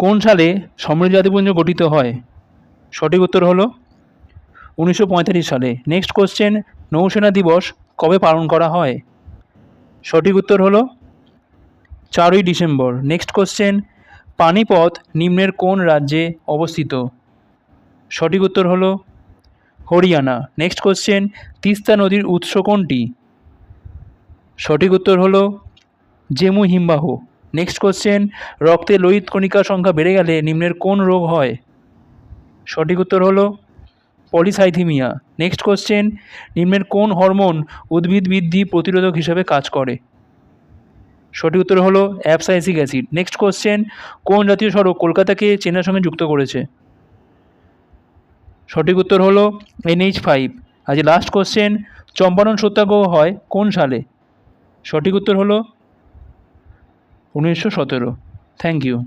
কোন সালে সমৃদ্ধ জাতিপুঞ্জ গঠিত হয়? সঠিক উত্তর হলো 1945 সালে। নেক্সট কোশ্চেন, নৌসেনা দিবস কবে পালন করা হয়? সঠিক উত্তর হলো 4ই ডিসেম্বর। নেক্সট কোশ্চেন, পানিপথ নিম্নের কোন রাজ্যে অবস্থিত? সঠিক উত্তর হলো হরিয়ানা। নেক্সট কোশ্চেন, তিস্তা নদীর উৎস কোনটি? সঠিক উত্তর হলো জেমু হিমবাহ। নেক্সট কোশ্চেন, রক্তে লোহিত কণিকার সংখ্যা বেড়ে গেলে নিম্নের কোন রোগ হয়? সঠিক উত্তর হলো পলিসাইথিমিয়া। নেক্সট কোশ্চেন, নিম্নের কোন হরমোন উদ্ভিদ বৃদ্ধি প্রতিরোধক হিসেবে কাজ করে? সঠিক উত্তর হলো অ্যাবসাইসিক অ্যাসিড। নেক্সট কোশ্চেন, কোন জাতীয় সড়ক কলকাতাকে চেন্নাইয়ের সঙ্গে যুক্ত করেছে? সঠিক উত্তর হলো NH5। আজ লাস্ট কোশ্চেন, চম্পারণ সত্যাগ্রহ হয় কোন সালে? সঠিক উত্তর হলো 1917। Thank you.